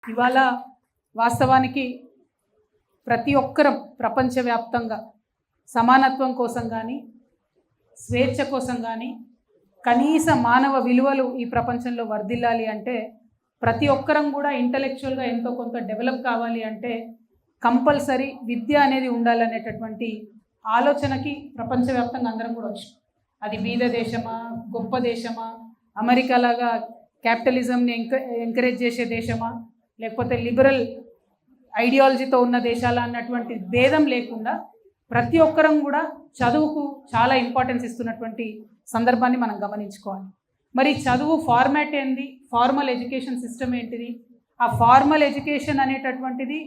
ఇవాళ వాస్తవానికి ప్రతి ఒక్కరం ప్రపంచవ్యాప్తంగా సమానత్వం కోసం కానీ స్వేచ్ఛ కోసం కానీ కనీస మానవ విలువలు ఈ ప్రపంచంలో వర్ధిల్లాలి అంటే ప్రతి ఒక్కరం కూడా ఇంటలెక్చువల్గా ఎంతో కొంత డెవలప్ కావాలి అంటే కంపల్సరీ విద్య అనేది ఉండాలనేటటువంటి ఆలోచనకి ప్రపంచవ్యాప్తంగా అందరం కూడా వచ్చాం. అది బీద దేశమా, గొప్ప దేశమా, అమెరికా లాగా క్యాపిటలిజంని ఎంకరేజ్ చేసే దేశమా, లేకపోతే లిబరల్ ఐడియాలజీతో ఉన్న దేశాల అన్నటువంటి భేదం లేకుండా ప్రతి ఒక్కరం కూడా చదువుకు చాలా ఇంపార్టెన్స్ ఇస్తున్నటువంటి సందర్భాన్ని మనం గమనించుకోవాలి. మరి చదువు ఫార్మాట్ ఏంది, ఫార్మల్ ఎడ్యుకేషన్ సిస్టమ్ ఏంటిది, ఆ ఫార్మల్ ఎడ్యుకేషన్ అనేటటువంటిది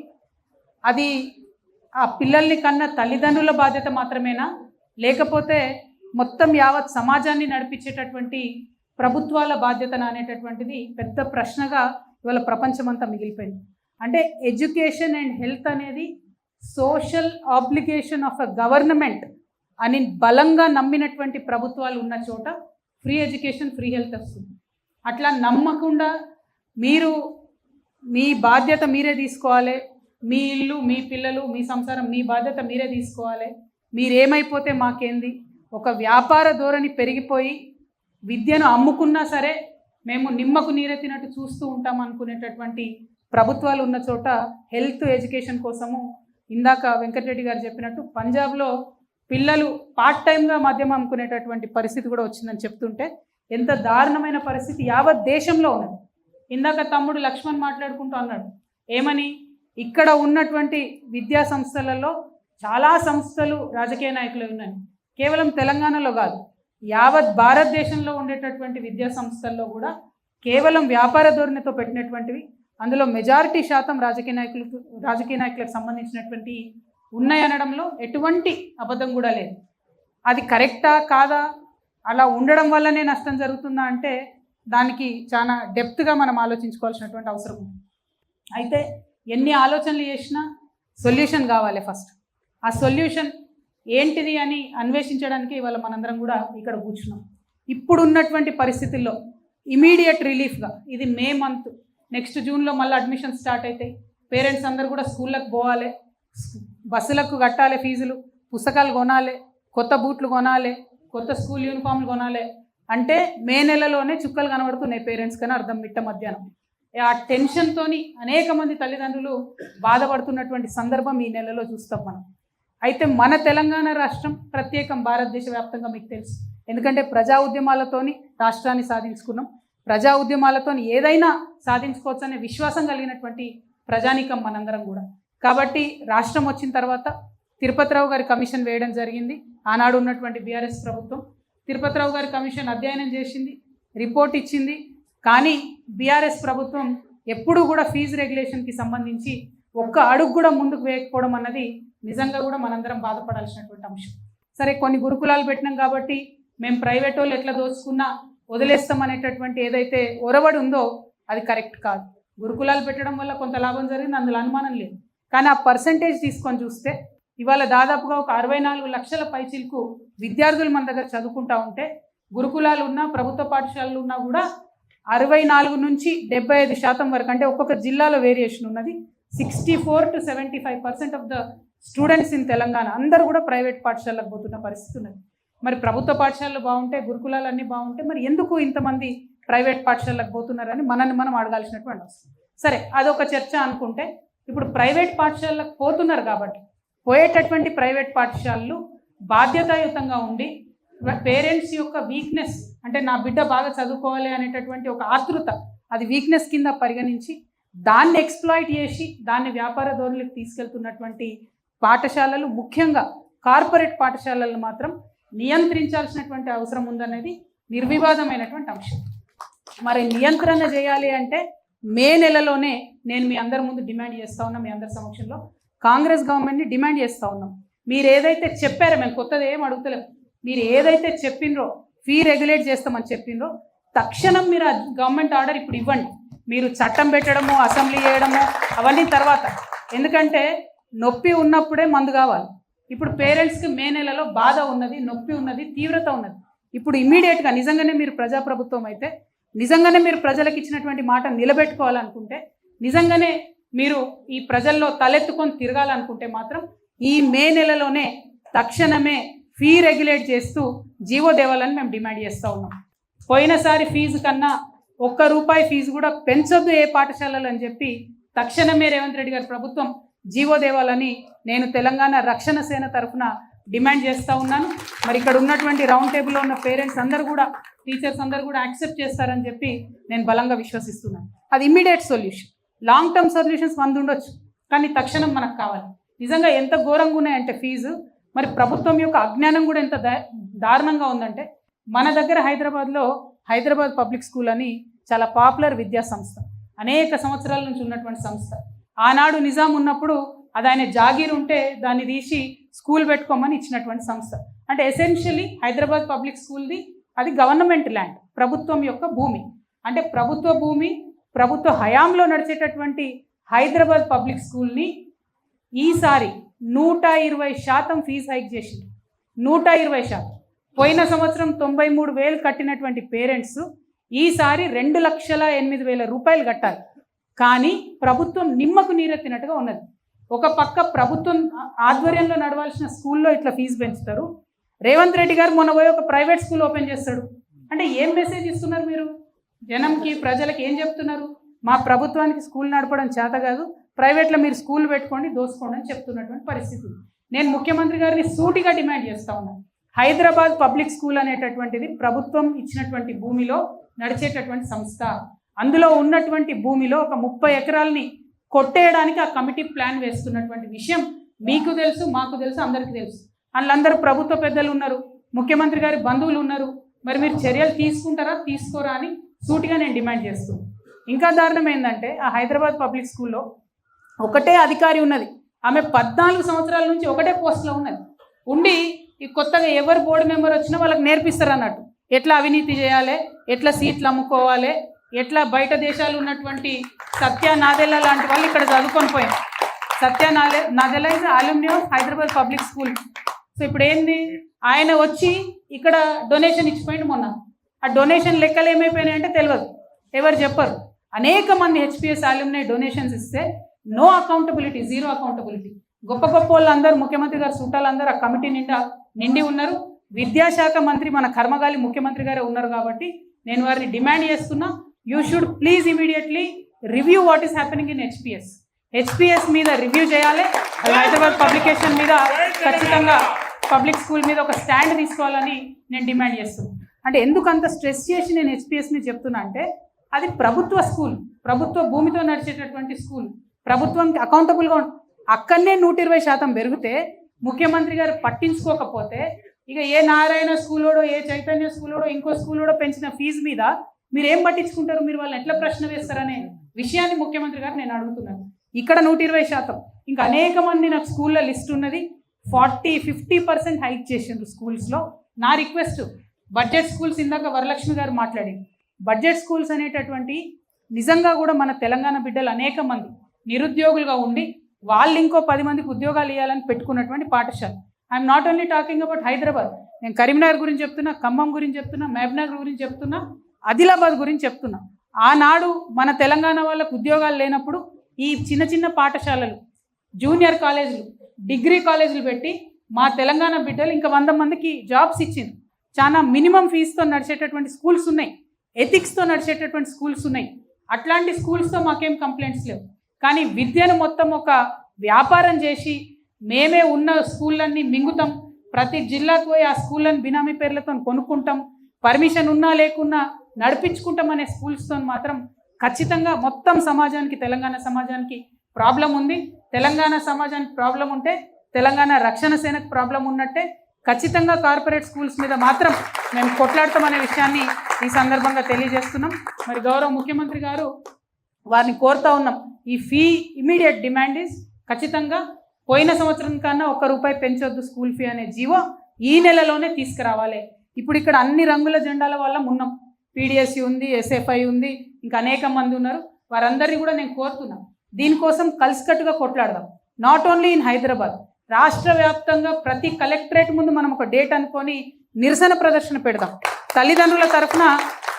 అది ఆ పిల్లల్ని కన్నా తల్లిదండ్రుల బాధ్యత మాత్రమేనా, లేకపోతే మొత్తం యావత్ సమాజాన్ని నడిపించేటటువంటి ప్రభుత్వాల బాధ్యతన అనేటటువంటిది పెద్ద ప్రశ్నగా ఇవాళ ప్రపంచమంతా మిగిలిపోయింది. అంటే ఎడ్యుకేషన్ అండ్ హెల్త్ అనేది social obligation of a government అని బలంగా నమ్మినటువంటి ప్రభుత్వాలు ఉన్న చోట ఫ్రీ ఎడ్యుకేషన్, ఫ్రీ హెల్త్ వస్తుంది. అట్లా నమ్మకుండా మీరు మీ బాధ్యత మీరే తీసుకోవాలి, మీ ఇల్లు, మీ పిల్లలు, మీ సంసారం, మీ బాధ్యత మీరే తీసుకోవాలి, మీరేమైపోతే మాకేంది, ఒక వ్యాపార ధోరణి పెరిగిపోయి విద్యను అమ్ముకున్నా సరే మేము నిమ్మకు నీరెత్తినట్టు చూస్తూ ఉంటాం అనుకునేటటువంటి ప్రభుత్వాలు ఉన్న చోట హెల్త్ ఎడ్యుకేషన్ కోసము ఇందాక వెంకటరెడ్డి గారు చెప్పినట్టు పంజాబ్లో పిల్లలు పార్ట్ టైంగా మద్యం అమ్ముకునేటటువంటి పరిస్థితి కూడా వచ్చిందని చెప్తుంటే ఎంత దారుణమైన పరిస్థితి యావత్ దేశంలో ఉన్నది. ఇందాక తమ్ముడు లక్ష్మణ్ మాట్లాడుకుంటూ అన్నాడు ఏమని, ఇక్కడ ఉన్నటువంటి విద్యా సంస్థలలో చాలా సంస్థలు రాజకీయ నాయకులు ఉన్నాయి. కేవలం తెలంగాణలో కాదు, యావత్ భారతదేశంలో ఉండేటటువంటి విద్యా సంస్థల్లో కూడా కేవలం వ్యాపార ధోరణితో పెట్టినటువంటివి, అందులో మెజారిటీ శాతం రాజకీయ నాయకులకు సంబంధించినటువంటి ఉన్నాయనడంలో ఎటువంటి అబద్ధం కూడా లేదు. అది కరెక్టా కాదా, అలా ఉండడం వల్లనే నష్టం జరుగుతుందా అంటే దానికి చాలా డెప్త్గా మనం ఆలోచించుకోవాల్సినటువంటి అవసరం ఉంది. అయితే ఎన్ని ఆలోచనలు చేసినా సొల్యూషన్ కావాలి. ఫస్ట్ ఆ సొల్యూషన్ ఏంటిది అని అన్వేషించడానికి ఇవాళ మనందరం కూడా ఇక్కడ కూర్చున్నాం. ఇప్పుడు ఉన్నటువంటి పరిస్థితుల్లో ఇమీడియట్ రిలీఫ్గా ఇది మే మంత్, నెక్స్ట్ జూన్లో మళ్ళీ అడ్మిషన్ స్టార్ట్ అవుతాయి. పేరెంట్స్ అందరూ కూడా స్కూళ్ళకు పోవాలి, బస్సులకు కట్టాలి ఫీజులు, పుస్తకాలు కొనాలి, కొత్త బూట్లు కొనాలి, కొత్త స్కూల్ యూనిఫామ్లు కొనాలి అంటే మే నెలలోనే చుక్కలు కనబడుతున్నాయి పేరెంట్స్ కానీ అర్థం మిట్ట మధ్యాహ్నం. ఆ టెన్షన్తోని అనేక మంది తల్లిదండ్రులు బాధపడుతున్నటువంటి సందర్భం ఈ నెలలో చూస్తాం మనం. అయితే మన తెలంగాణ రాష్ట్రం ప్రత్యేకం భారతదేశ వ్యాప్తంగా మీకు తెలుసు, ఎందుకంటే ప్రజా ఉద్యమాలతోని రాష్ట్రాన్ని సాధించుకున్నాం. ప్రజా ఉద్యమాలతోని ఏదైనా సాధించుకోవచ్చు అనే విశ్వాసం కలిగినటువంటి ప్రజానీకం మనందరం కూడా. కాబట్టి రాష్ట్రం వచ్చిన తర్వాత తిరుపతిరావు గారి కమిషన్ వేయడం జరిగింది. ఆనాడు ఉన్నటువంటి బీఆర్ఎస్ ప్రభుత్వం తిరుపతిరావు గారి కమిషన్ అధ్యయనం చేసింది, రిపోర్ట్ ఇచ్చింది. కానీ బీఆర్ఎస్ ప్రభుత్వం ఎప్పుడూ కూడా ఫీజు రెగ్యులేషన్కి సంబంధించి ఒక్క అడుగు కూడా ముందుకు వేయకపోవడం అన్నది నిజంగా కూడా మనందరం బాధపడాల్సినటువంటి అంశం. సరే, కొన్ని గురుకులాలు పెట్టినాం కాబట్టి మేము ప్రైవేట్ వాళ్ళు ఎట్లా దోచుకున్నా వదిలేస్తాం అనేటటువంటి ఏదైతే ఒరవడి ఉందో అది కరెక్ట్ కాదు. గురుకులాలు పెట్టడం వల్ల కొంత లాభం జరిగింది, అందులో అనుమానం లేదు. కానీ ఆ పర్సంటేజ్ తీసుకొని చూస్తే ఇవాళ దాదాపుగా ఒక 64 లక్షల పైచిలకు విద్యార్థులు మన దగ్గర చదువుకుంటా ఉంటే గురుకులాలు ఉన్నా ప్రభుత్వ పాఠశాలలు ఉన్నా కూడా 64 నుంచి 75% వరకు, అంటే ఒక్కొక్క జిల్లాలో వేరియేషన్ ఉన్నది. 64 to 75% of the students in Telangana అందరూ కూడా ప్రైవేట్ పాఠశాలకు పోతున్న పరిస్థితి ఉన్నది. మరి ప్రభుత్వ పాఠశాలలు బాగుంటే, గురుకులాలు అన్నీ బాగుంటే మరి ఎందుకు ఇంతమంది ప్రైవేట్ పాఠశాలకు పోతున్నారని మనల్ని మనం అడగాల్సినటువంటి అవసరం. సరే, అదొక చర్చ అనుకుంటే ఇప్పుడు ప్రైవేట్ పాఠశాలకు పోతున్నారు కాబట్టి పోయేటటువంటి ప్రైవేట్ పాఠశాలలు బాధ్యతాయుతంగా ఉండి పేరెంట్స్ యొక్క వీక్నెస్, అంటే నా బిడ్డ బాగా చదువుకోవాలి అనేటటువంటి ఒక ఆతృత, అది వీక్నెస్ కింద పరిగణించి దాన్ని ఎక్స్ప్లాయిట్ చేసి దాన్ని వ్యాపార ధోరణికి తీసుకెళ్తున్నటువంటి పాఠశాలలు, ముఖ్యంగా కార్పొరేట్ పాఠశాలలను మాత్రం నియంత్రించాల్సినటువంటి అవసరం ఉందనేది నిర్వివాదమైనటువంటి అంశం. మరి నియంత్రణ చేయాలి అంటే మే నెలలోనే నేను మీ అందరి ముందు డిమాండ్ చేస్తూ ఉన్నా, మీ అందరి సమక్షంలో కాంగ్రెస్ గవర్నమెంట్ని డిమాండ్ చేస్తూ ఉన్నాం. మీరు ఏదైతే చెప్పారో, మేము కొత్తది ఏం అడుగుతలేము, మీరు ఏదైతే చెప్పినరో ఫీ రెగ్యులేట్ చేస్తామని చెప్పినరో తక్షణం మీరు ఆ గవర్నమెంట్ ఆర్డర్ ఇప్పుడు ఇవ్వండి. మీరు చట్టం పెట్టడము, అసెంబ్లీ చేయడము అవన్నీ తర్వాత, ఎందుకంటే నొప్పి ఉన్నప్పుడే మందు కావాలి. ఇప్పుడు పేరెంట్స్కి మే నెలలో బాధ ఉన్నది, నొప్పి ఉన్నది, తీవ్రత ఉన్నది. ఇప్పుడు ఇమ్మీడియట్గా నిజంగానే మీరు ప్రజాప్రభుత్వం అయితే, నిజంగానే మీరు ప్రజలకు ఇచ్చినటువంటి మాట నిలబెట్టుకోవాలనుకుంటే నిజంగానే మీరు ఈ ప్రజల్లో తలెత్తుకొని తిరగాలనుకుంటే మాత్రం ఈ మే నెలలోనే తక్షణమే ఫీ రెగ్యులేట్ చేస్తూ జీవో దేవాలని మేము డిమాండ్ చేస్తూ ఉన్నాం. పోయినసారి ఫీజు కన్నా ₹1 ఫీజు కూడా పెంచొద్దు ఏ పాఠశాలలు అని చెప్పి తక్షణమే రేవంత్ రెడ్డి గారి ప్రభుత్వం జీవో దేవాలని నేను తెలంగాణ రక్షణ సేన తరఫున డిమాండ్ చేస్తూ ఉన్నాను. మరి ఇక్కడ ఉన్నటువంటి రౌండ్ టేబుల్లో ఉన్న పేరెంట్స్ అందరూ కూడా, టీచర్స్ అందరూ కూడా యాక్సెప్ట్ చేస్తారని చెప్పి నేను బలంగా విశ్వసిస్తున్నాను. అది immediate solution. Long term solutions 100 ఉండొచ్చు, కానీ తక్షణం మనకు కావాలి. నిజంగా ఎంత ఘోరంగా ఉన్నాయంటే ఫీజు, మరి ప్రభుత్వం యొక్క అజ్ఞానం కూడా ఎంత దారుణంగా ఉందంటే, మన దగ్గర హైదరాబాద్లో హైదరాబాద్ పబ్లిక్ స్కూల్ అని చాలా పాపులర్ విద్యా సంస్థ, అనేక సంవత్సరాల నుంచి ఉన్నటువంటి సంస్థ. ఆనాడు నిజాం ఉన్నప్పుడు అది ఆయన జాగీర్ ఉంటే దాన్ని తీసి స్కూల్ పెట్టుకోమని ఇచ్చినటువంటి సంస్థ. అంటే ఎసెన్షియలీ హైదరాబాద్ పబ్లిక్ స్కూల్ది అది గవర్నమెంట్ ల్యాండ్, ప్రభుత్వం యొక్క భూమి. అంటే ప్రభుత్వ భూమి, ప్రభుత్వ హయాంలో నడిచేటటువంటి హైదరాబాద్ పబ్లిక్ స్కూల్ని ఈసారి 120% ఫీజు హైక్ చేసింది. 120%. పోయిన సంవత్సరం 93,000 కట్టినటువంటి పేరెంట్స్ ఈసారి ₹2,08,000 కట్టాలి. కానీ ప్రభుత్వం నిమ్మకు నీరెత్తినట్టుగా ఉన్నది. ఒక పక్క ప్రభుత్వం ఆధ్వర్యంలో నడవాల్సిన స్కూల్లో ఇట్లా ఫీజు పెంచుతారు. రేవంత్ రెడ్డి గారు మొన్న పోయి ఒక ప్రైవేట్ స్కూల్ ఓపెన్ చేస్తాడు. అంటే ఏం మెసేజ్ ఇస్తున్నారు మీరు జనంకి, ప్రజలకి ఏం చెప్తున్నారు? మా ప్రభుత్వానికి స్కూల్ నడపడం చేత కాదు, ప్రైవేట్లో మీరు స్కూల్ పెట్టుకోండి, దోసుకోండి అని చెప్తున్నటువంటి పరిస్థితి. నేను ముఖ్యమంత్రి గారిని సూటిగా డిమాండ్ చేస్తూ ఉన్నాను. హైదరాబాద్ పబ్లిక్ స్కూల్ అనేటటువంటిది ప్రభుత్వం ఇచ్చినటువంటి భూమిలో నడిచేటటువంటి సంస్థ. అందులో ఉన్నటువంటి భూమిలో ఒక 30 ఎకరాలని కొట్టేయడానికి ఆ కమిటీ ప్లాన్ వేస్తున్నటువంటి విషయం మీకు తెలుసు, మాకు తెలుసు, అందరికీ తెలుసు. వాళ్ళందరూ ప్రభుత్వ పెద్దలు ఉన్నారు, ముఖ్యమంత్రి గారి బంధువులు ఉన్నారు. మరి మీరు చర్యలు తీసుకుంటారా, తీసుకోరా అని సూటిగా నేను డిమాండ్ చేస్తున్నాను. ఇంకా దారుణం ఏంటంటే, ఆ హైదరాబాద్ పబ్లిక్ స్కూల్లో ఒకటే అధికారి ఉన్నది. ఆమె 14 సంవత్సరాల నుంచి ఒకటే పోస్ట్లో ఉన్నది. ఉండి ఈ కొత్తగా ఎవరు బోర్డు మెంబర్ వచ్చినా వాళ్ళకి నేర్పిస్తారు అన్నట్టు, ఎట్లా అవినీతి చేయాలి, ఎట్లా సీట్లు అమ్ముకోవాలి, ఎట్లా బయట దేశాలు ఉన్నటువంటి సత్య నాదెల్లా లాంటి వాళ్ళు ఇక్కడ చదువుకొని పోయారు. Satya Nadella is alumni of Hyderabad Public School. So ఇప్పుడు ఏంది, ఆయన వచ్చి ఇక్కడ డొనేషన్ ఇచ్చిపోయింది మొన్న. ఆ డొనేషన్ లెక్కలు ఏమైపోయినాయి అంటే తెలియదు, ఎవరు చెప్పరు. అనేక మంది హెచ్పిఎస్ అల్యూమిని డొనేషన్స్ ఇస్తే నో అకౌంటబిలిటీ, జీరో అకౌంటబిలిటీ. గొప్ప గొప్ప వాళ్ళందరూ, ముఖ్యమంత్రి గారు చుట్టాలందరూ ఆ కమిటీ నిండి ఉన్నారు. విద్యాశాఖ మంత్రి మన కర్మగాలి ముఖ్యమంత్రి గారే ఉన్నారు. కాబట్టి నేను వారిని డిమాండ్ చేస్తున్నా, you should please immediately review what is happening in HPS మీద రివ్యూ చేయాలి. హైదరాబాద్ పబ్లికేషన్ మీద ఖచ్చితంగా పబ్లిక్ స్కూల్ మీద ఒక స్టాండ్ తీసుకోవాలని నేను డిమాండ్ చేస్తున్నాను. అంటే ఎందుకు అంత స్ట్రెస్ చేసి నేను హెచ్పిఎస్ని చెప్తున్నా అంటే, అది ప్రభుత్వ స్కూల్, ప్రభుత్వ భూమితో నడిచేటటువంటి స్కూల్, ప్రభుత్వానికి అకౌంటబుల్గా అక్కడనే 120% పెరిగితే ముఖ్యమంత్రి గారు పట్టించుకోకపోతే, ఇక ఏ నారాయణ స్కూలోడో, ఏ చైతన్య స్కూలోడో, ఇంకో స్కూలోడో పెంచిన ఫీజు మీద మీరు ఏం పట్టించుకుంటారు? మీరు వాళ్ళని ఎట్లా ప్రశ్న వేస్తారనే విషయాన్ని ముఖ్యమంత్రి గారు నేను అడుగుతున్నాను. ఇక్కడ 120%, ఇంకా అనేక మంది నాకు స్కూల్లో లిస్ట్ ఉన్నది, 40-50% హైక్ చేసిండ్రు స్కూల్స్లో. నా రిక్వెస్ట్, బడ్జెట్ స్కూల్స్, ఇందాక వరలక్ష్మి గారు మాట్లాడింది, బడ్జెట్ స్కూల్స్ అనేటటువంటి నిజంగా కూడా మన తెలంగాణ బిడ్డలు అనేక మంది నిరుద్యోగులుగా ఉండి వాళ్ళు ఇంకో 10 మందికి ఉద్యోగాలు ఇవ్వాలని పెట్టుకున్నటువంటి పాఠశాల. I'm not only talking about Hyderabad, నేను కరీంనగర్ గురించి చెప్తున్నా, ఖమ్మం గురించి చెప్తున్నా, మహబూబ్నగర్ గురించి చెప్తున్నా, ఆదిలాబాద్ గురించి చెప్తున్నా. ఆనాడు మన తెలంగాణ వాళ్ళకు ఉద్యోగాలు లేనప్పుడు ఈ చిన్న చిన్న పాఠశాలలు, జూనియర్ కాలేజీలు, డిగ్రీ కాలేజీలు పెట్టి మా తెలంగాణ బిడ్డలు ఇంకా 100 మందికి జాబ్స్ ఇచ్చింది. చాలా మినిమం ఫీజుతో నడిచేటటువంటి స్కూల్స్ ఉన్నాయి, ఎథిక్స్తో నడిచేటటువంటి స్కూల్స్ ఉన్నాయి. అట్లాంటి స్కూల్స్తో మాకేం కంప్లైంట్స్ లేవు. కానీ విద్యను మొత్తం ఒక వ్యాపారం చేసి మేమే ఉన్న స్కూళ్ళన్నీ మింగుతాం, ప్రతి జిల్లాకు పోయి ఆ స్కూళ్ళని బినామీ పేర్లతో కొనుక్కుంటాం, పర్మిషన్ ఉన్నా లేకున్నా నడిపించుకుంటాం అనే స్కూల్స్తో మాత్రం ఖచ్చితంగా మొత్తం సమాజానికి, తెలంగాణ సమాజానికి ప్రాబ్లం ఉంది. తెలంగాణ సమాజానికి ప్రాబ్లం ఉంటే తెలంగాణ రక్షణ సేనకు ప్రాబ్లం ఉన్నట్టే. ఖచ్చితంగా కార్పొరేట్ స్కూల్స్ మీద మాత్రం మేము కొట్లాడతామనే విషయాన్ని ఈ సందర్భంగా తెలియజేస్తున్నాం. మరి గౌరవ ముఖ్యమంత్రి గారు వారిని కోరుతా ఉన్నాం, ఈ ఫీ ఇమీడియట్ డిమాండ్ ఇస్ ఖచ్చితంగా పోయిన సంవత్సరం కన్నా ₹1 పెంచొద్దు స్కూల్ ఫీ అనే జీవో ఈ నెలలోనే తీసుకురావాలి. ఇప్పుడు ఇక్కడ అన్ని రంగుల జెండాల వల్ల ఉన్నాం, పీడిఎస్సి ఉంది, ఎస్ఎఫ్ఐ ఉంది, ఇంకా అనేక మంది ఉన్నారు. వారందరినీ కూడా నేను కోరుతున్నాను, దీనికోసం కలిసికట్టుగా కొట్లాడదాం. నాట్ ఓన్లీ ఇన్ హైదరాబాద్, రాష్ట్ర వ్యాప్తంగా ప్రతి కలెక్టరేట్ ముందు మనం ఒక డేట్ అనుకొని నిరసన ప్రదర్శన పెడదాం. తల్లిదండ్రుల తరఫున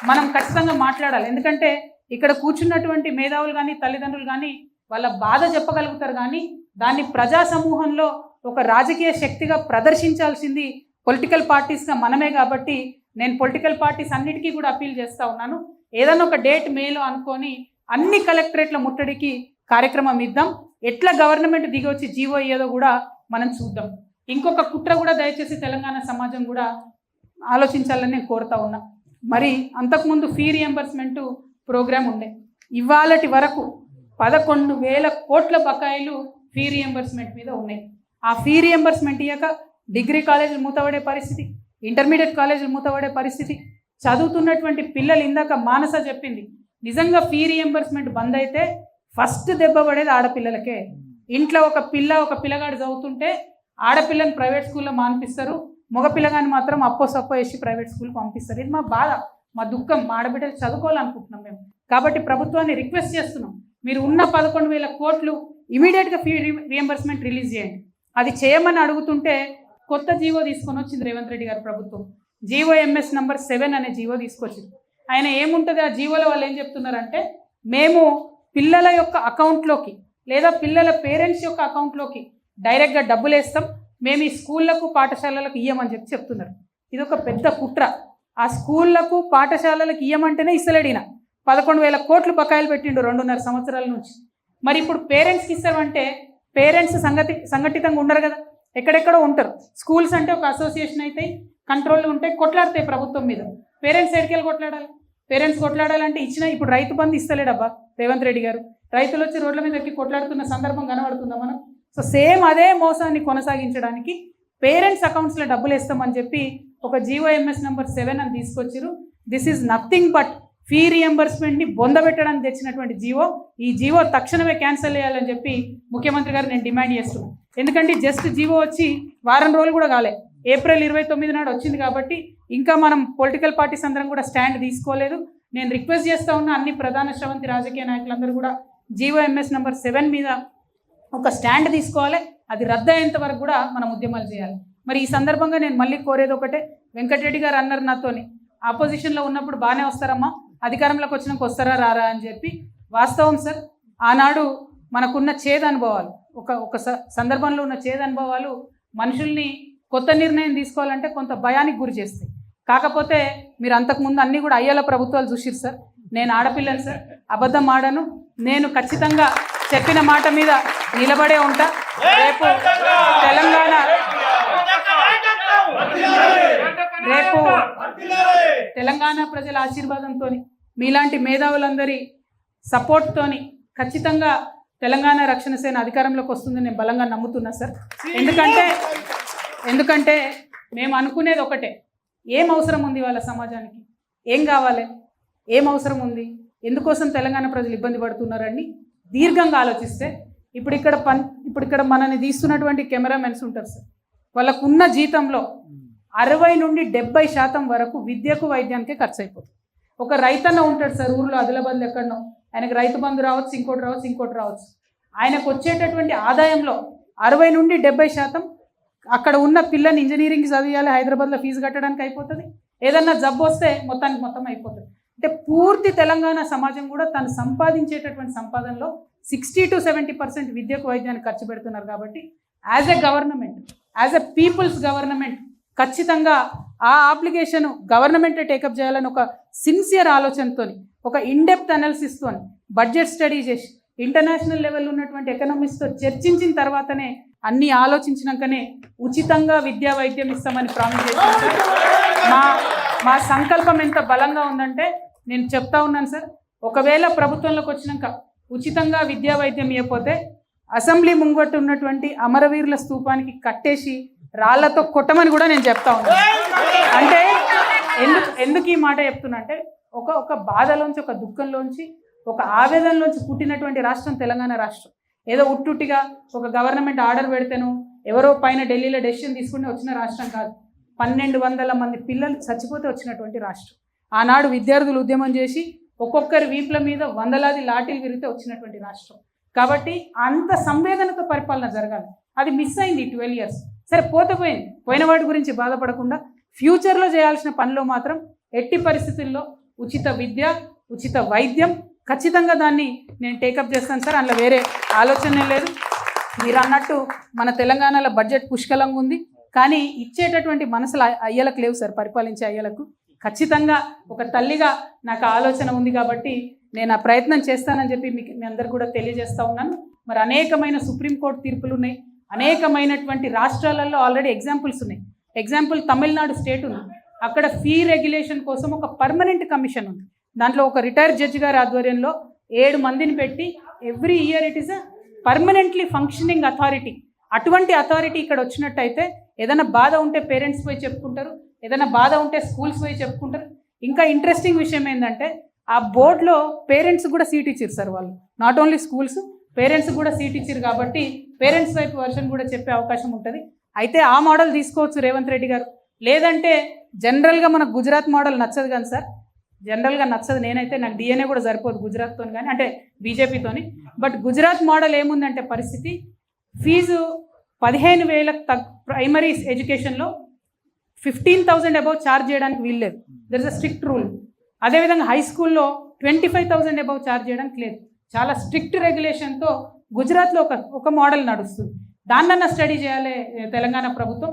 మనం ఖచ్చితంగా మాట్లాడాలి. ఎందుకంటే ఇక్కడ కూర్చున్నటువంటి మేధావులు కానీ తల్లిదండ్రులు కానీ వాళ్ళ బాధ చెప్పగలుగుతారు, కానీ దాన్ని ప్రజా సమూహంలో ఒక రాజకీయ శక్తిగా ప్రదర్శించాల్సింది పొలిటికల్ పార్టీస్గా మనమే. కాబట్టి నేను పొలిటికల్ పార్టీస్ అన్నిటికీ కూడా అప్పీల్ చేస్తూ ఉన్నాను, ఏదైనా ఒక డేట్ మేలో అనుకొని అన్ని కలెక్టరేట్ల ముట్టడికి కార్యక్రమం ఇద్దాం. ఎట్లా గవర్నమెంట్ దిగి వచ్చి జీవో అయ్యేదో కూడా మనం చూద్దాం. ఇంకొక కుట్ర కూడా దయచేసి తెలంగాణ సమాజం కూడా ఆలోచించాలని నేను కోరుతా ఉన్నా. మరి అంతకుముందు ఫీ రియంబర్స్మెంట్ ప్రోగ్రామ్ ఉండే, ఇవాళటి వరకు 11,000 కోట్ల బకాయిలు ఫీ రియంబర్స్మెంట్ మీద ఉన్నాయి. ఆ ఫీ రియంబర్స్మెంట్ ఇయ్యక డిగ్రీ కాలేజీలు మూతపడే పరిస్థితి, ఇంటర్మీడియట్ కాలేజీలు మూతపడే పరిస్థితి. చదువుతున్నటువంటి పిల్లలు, ఇందాక మానస చెప్పింది, నిజంగా ఫీ రియంబర్స్మెంట్ బంద్ అయితే ఫస్ట్ దెబ్బ పడేది ఆడపిల్లలకే. ఇంట్లో ఒక పిల్లగాడు చదువుతుంటే ఆడపిల్లని ప్రైవేట్ స్కూల్లో మానిపిస్తారు, మగ పిల్లగాని మాత్రం అప్పో సప్పో వేసి ప్రైవేట్ స్కూల్ పంపిస్తారు. ఇది మా బాధ, మా దుఃఖం. మా ఆడబిడ్డలు చదువుకోవాలనుకుంటున్నాం మేము. కాబట్టి ప్రభుత్వాన్ని రిక్వెస్ట్ చేస్తున్నాం, మీరు ఉన్న 11,000 కోట్లు ఇమీడియట్గా ఫీ రియంబర్స్మెంట్ రిలీజ్ చేయండి. అది చేయమని అడుగుతుంటే కొత్త జీవో తీసుకొని వచ్చింది రేవంత్ రెడ్డి గారి ప్రభుత్వం. GOMS నంబర్ 7 అనే జీవో తీసుకొచ్చింది. ఆయన ఏముంటుంది ఆ జీవోలో, వాళ్ళు ఏం చెప్తున్నారంటే, మేము పిల్లల యొక్క అకౌంట్లోకి లేదా పిల్లల పేరెంట్స్ యొక్క అకౌంట్లోకి డైరెక్ట్గా డబ్బులు వేస్తాం, మేము ఈ స్కూళ్లకు పాఠశాలలకు ఇయ్యమని చెప్తున్నారు. ఇది ఒక పెద్ద కుట్ర. ఆ స్కూళ్లకు పాఠశాలలకు ఇయ్యమంటేనే ఇస్తలేడిన 11,000 కోట్లు బకాయిలు పెట్టిండు 2.5 సంవత్సరాల నుంచి. మరి ఇప్పుడు పేరెంట్స్కి ఇస్తామంటే పేరెంట్స్ సంఘటితంగా ఉండరు కదా, ఎక్కడెక్కడో ఉంటారు. స్కూల్స్ అంటే ఒక అసోసియేషన్ అవుతాయి, కంట్రోల్ ఉంటాయి, కొట్లాడతాయి ప్రభుత్వం మీద. పేరెంట్స్ ఎడికెళ్ళి కొట్లాడాలి? పేరెంట్స్ కొట్లాడాలంటే ఇప్పుడు రైతు బంధు ఇస్తలేడబ్బా రేవంత్ రెడ్డి గారు. రైతులు వచ్చి రోడ్ల మీద ఎక్కి కొట్లాడుతున్న సందర్భం కనబడుతుందా మనం? సో సేమ్ అదే మోసాన్ని కొనసాగించడానికి పేరెంట్స్ అకౌంట్స్లో డబ్బులు వేస్తామని చెప్పి ఒక GOMS నంబర్ 7 అని తీసుకొచ్చారు. This is nothing but fee రియంబర్స్మెంట్ని బొందబెట్టడానికి తెచ్చినటువంటి జీవో. ఈ జీవో తక్షణమే క్యాన్సిల్ చేయాలని చెప్పి ముఖ్యమంత్రి గారు నేను డిమాండ్ చేస్తున్నాను. ఎందుకంటే జస్ట్ జీవో వచ్చి వారం రోజులు కూడా కాలే, ఏప్రిల్ 29 నాడు వచ్చింది. కాబట్టి ఇంకా మనం పొలిటికల్ పార్టీస్ అందరం కూడా స్టాండ్ తీసుకోలేదు. నేను రిక్వెస్ట్ చేస్తూ ఉన్న అన్ని ప్రధాన శ్రవంతి రాజకీయ నాయకులందరూ కూడా GOMS నంబర్ 7 మీద ఒక స్టాండ్ తీసుకోవాలి. అది రద్దు అయ్యేంత వరకు కూడా మనం ఉద్యమాలు చేయాలి. మరి ఈ సందర్భంగా నేను మళ్ళీ కోరేది ఒకటే, వెంకటరెడ్డి గారు అన్నారు నాతోని, ఆపోజిషన్లో ఉన్నప్పుడు బాగానే వస్తారమ్మా, అధికారంలోకి వచ్చినాక వస్తారా రారా అని చెప్పి. వాస్తవం సార్, ఆనాడు మనకున్న చేదు అనుభవాలు, ఒక సందర్భంలో ఉన్న చేదు అనుభవాలు మనుషుల్ని కొత్త నిర్ణయం తీసుకోవాలంటే కొంత భయానికి గురి చేస్తాయి. కాకపోతే మీరు అంతకుముందు అన్నీ కూడా అయ్యేలా ప్రభుత్వాలు చూసిరు సార్. నేను ఆడపిల్లని సార్, అబద్ధం ఆడను. నేను ఖచ్చితంగా చెప్పిన మాట మీద నిలబడే ఉంటా. రేపు తెలంగాణ ప్రజల ఆశీర్వాదంతో, మీలాంటి మేధావులందరి సపోర్ట్తోని ఖచ్చితంగా తెలంగాణ రక్షణ సేన అధికారంలోకి వస్తుందని నేను బలంగా నమ్ముతున్నా సార్. ఎందుకంటే మేము అనుకునేది ఒకటే, ఏం అవసరం ఉంది వాళ్ళ సమాజానికి, ఏం కావాలి, ఏం అవసరం ఉంది, ఎందుకోసం తెలంగాణ ప్రజలు ఇబ్బంది పడుతున్నారని దీర్ఘంగా ఆలోచిస్తే, ఇప్పుడు ఇక్కడ మనని తీస్తున్నటువంటి కెమెరామెన్స్ ఉంటారు సార్, వాళ్ళకున్న జీతంలో 60 నుండి 70% వరకు విద్యకు వైద్యానికే ఖర్చు అయిపోతుంది. ఒక రైతన్న ఉంటాడు సార్ ఊర్లో, ఆదిలాబాద్లో ఎక్కడనో, ఆయనకు రైతు బంధు రావచ్చు, ఇంకోటి రావచ్చు. ఆయనకు వచ్చేటటువంటి ఆదాయంలో 60 నుండి 70% అక్కడ ఉన్న పిల్లని ఇంజనీరింగ్ చదివాలి, హైదరాబాద్లో ఫీజు కట్టడానికి అయిపోతుంది. ఏదన్నా జబ్బు వస్తే మొత్తం అయిపోతుంది. అంటే పూర్తి తెలంగాణ సమాజం కూడా తను సంపాదించేటటువంటి సంపాదనలో 60 to 70% విద్యకు వైద్యానికి ఖర్చు పెడుతున్నారు. కాబట్టి as a government, as a peoples government ఖచ్చితంగా ఆ అప్లికేషన్ గవర్నమెంటే టేకప్ చేయాలని ఒక సిన్సియర్ ఆలోచనతో, ఒక ఇన్డెప్త్ అనాలిసిస్తో, బడ్జెట్ స్టడీ చేసి ఇంటర్నేషనల్ లెవెల్ ఉన్నటువంటి ఎకనామిస్ట్తో చర్చించిన తర్వాతనే, అన్నీ ఆలోచించినాకనే ఉచితంగా విద్యా వైద్యం ఇస్తామని ప్రామిస్ చేశాను సార్. మా సంకల్పం ఎంత బలంగా ఉందంటే నేను చెప్తా ఉన్నాను సార్, ఒకవేళ ప్రభుత్వంలోకి వచ్చినాక ఉచితంగా విద్యా వైద్యం ఇవ్వకపోతే అసెంబ్లీ ముంగట్టు ఉన్నటువంటి అమరవీరుల స్తూపానికి కట్టేసి రాళ్లతో కొట్టమని కూడా నేను చెప్తా ఉన్నాను. అంటే ఎందుకు ఈ మాట చెప్తున్నా అంటే, ఒక బాధలోంచి, ఒక దుఃఖంలోంచి, ఒక ఆవేదనలోంచి పుట్టినటువంటి రాష్ట్రం తెలంగాణ రాష్ట్రం. ఏదో ఉట్టుట్టిగా ఒక గవర్నమెంట్ ఆర్డర్ పెడితేను ఎవరో పైన ఢిల్లీలో డెసిషన్ తీసుకుని వచ్చిన రాష్ట్రం కాదు. 1200 మంది పిల్లలు చచ్చిపోతే వచ్చినటువంటి రాష్ట్రం. ఆనాడు విద్యార్థులు ఉద్యమం చేసి ఒక్కొక్కరి వీపుల మీద 100లాది లాఠీలు విరిగితే వచ్చినటువంటి రాష్ట్రం. కాబట్టి అంత సంవేదనతో పరిపాలన జరగాలి. అది మిస్ అయింది 12 years. సరే పోయిన వాటి గురించి బాధపడకుండా ఫ్యూచర్లో చేయాల్సిన పనిలో మాత్రం ఎట్టి పరిస్థితుల్లో ఉచిత విద్య, ఉచిత వైద్యం, ఖచ్చితంగా దాన్ని నేను టేకప్ చేస్తాను సార్. అందులో వేరే ఆలోచనే లేదు. మీరు అన్నట్టు మన తెలంగాణలో బడ్జెట్ పుష్కలంగా ఉంది, కానీ ఇచ్చేటటువంటి మనసులు అయ్యలకు లేవు సార్. పరిపాలించే అయ్యలకు ఖచ్చితంగా ఒక తల్లిగా నాకు ఆలోచన ఉంది కాబట్టి నేను ఆ ప్రయత్నం చేస్తానని చెప్పి మీ అందరు కూడా తెలియజేస్తూ ఉన్నాను. మరి అనేకమైన సుప్రీంకోర్టు తీర్పులు ఉన్నాయి, అనేకమైనటువంటి రాష్ట్రాలలో ఆల్రెడీ ఎగ్జాంపుల్స్ ఉన్నాయి. ఎగ్జాంపుల్ తమిళనాడు స్టేట్ ఉంది, అక్కడ ఫీ రెగ్యులేషన్ కోసం ఒక పర్మనెంట్ కమిషన్ ఉంది. దాంట్లో ఒక రిటైర్డ్ జడ్జి గారి ఆధ్వర్యంలో 7 మందిని పెట్టి every year it is a permanently functioning authority. అటువంటి అథారిటీ ఇక్కడ వచ్చినట్టయితే ఏదైనా బాధ ఉంటే పేరెంట్స్ పోయి చెప్పుకుంటారు, ఏదైనా బాధ ఉంటే స్కూల్స్ పోయి చెప్పుకుంటారు. ఇంకా ఇంట్రెస్టింగ్ విషయం ఏంటంటే ఆ బోర్డులో పేరెంట్స్ కూడా సీట్ ఇచ్చారు సార్. వాళ్ళు నాట్ ఓన్లీ స్కూల్స్, పేరెంట్స్ కూడా సీట్ ఇచ్చారు కాబట్టి పేరెంట్స్ వైపు వర్షన్ కూడా చెప్పే అవకాశం ఉంటుంది. అయితే ఆ మోడల్ తీసుకోవచ్చు రేవంత్ రెడ్డి గారు. లేదంటే జనరల్గా మనకు గుజరాత్ మోడల్ నచ్చదు కానీ సార్, జనరల్గా నచ్చదు. నేనైతే నాకు డిఎన్ఏ కూడా సరిపోదు గుజరాత్తో కానీ, అంటే బీజేపీతోని. బట్ గుజరాత్ మోడల్ ఏముందంటే పరిస్థితి, ఫీజు 15,000 ప్రైమరీ ఎడ్యుకేషన్లో 15,000 అబౌవ్ ఛార్జ్ చేయడానికి వీల్లేదు. There is a strict rule. అదేవిధంగా హై స్కూల్లో 25,000 అబౌవ్ ఛార్జ్ చేయడానికి లేదు. చాలా స్ట్రిక్ట్ రెగ్యులేషన్తో గుజరాత్లో ఒక మోడల్ నడుస్తుంది. దాన్నన్నా స్టడీ చేయాలి తెలంగాణ ప్రభుత్వం.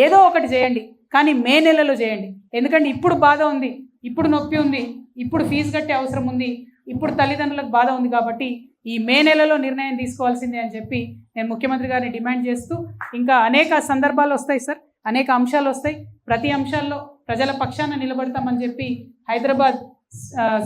ఏదో ఒకటి చేయండి, కానీ మే నెలలో చేయండి. ఎందుకంటే ఇప్పుడు బాధ ఉంది, ఇప్పుడు నొప్పి ఉంది, ఇప్పుడు ఫీజు కట్టే అవసరం ఉంది, ఇప్పుడు తల్లిదండ్రులకు బాధ ఉంది. కాబట్టి ఈ మే నెలలో నిర్ణయం తీసుకోవాల్సిందే అని చెప్పి నేను ముఖ్యమంత్రి గారిని డిమాండ్ చేస్తూ, ఇంకా అనేక సందర్భాలు వస్తాయి సార్, అనేక అంశాలు వస్తాయి. ప్రతి అంశాల్లో ప్రజల పక్షాన నిలబడతామని చెప్పి హైదరాబాద్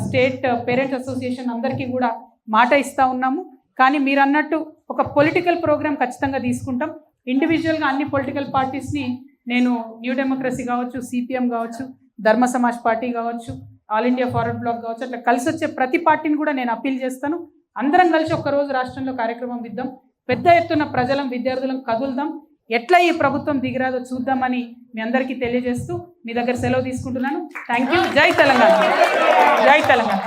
స్టేట్ పేరెంట్స్ అసోసియేషన్ అందరికీ కూడా మాట ఇస్తూ ఉన్నాము. కానీ మీరు అన్నట్టు ఒక పొలిటికల్ ప్రోగ్రామ్ ఖచ్చితంగా తీసుకుంటాం. ఇండివిజువల్గా అన్ని పొలిటికల్ పార్టీస్ని నేను న్యూ డెమోక్రసీ కావచ్చు, సిపిఎం కావచ్చు, ధర్మ సమాజ్ పార్టీ కావచ్చు, ఆల్ ఇండియా ఫార్వర్డ్ బ్లాక్ కావచ్చు, అట్లా కలిసి వచ్చే ప్రతి పార్టీని కూడా నేను అప్పీల్ చేస్తాను. అందరం కలిసి ఒక్కరోజు రాష్ట్రంలో కార్యక్రమం ఇద్దాం, పెద్ద ఎత్తున ప్రజలం విద్యార్థులం కదులుదాం, ఎట్లా ఈ ప్రభుత్వం దిగిరాదో చూద్దామని మీ అందరికీ తెలియజేస్తూ మీ దగ్గర సెలవు తీసుకుంటున్నాను. Thank you. జై తెలంగాణ, జై తెలంగాణ.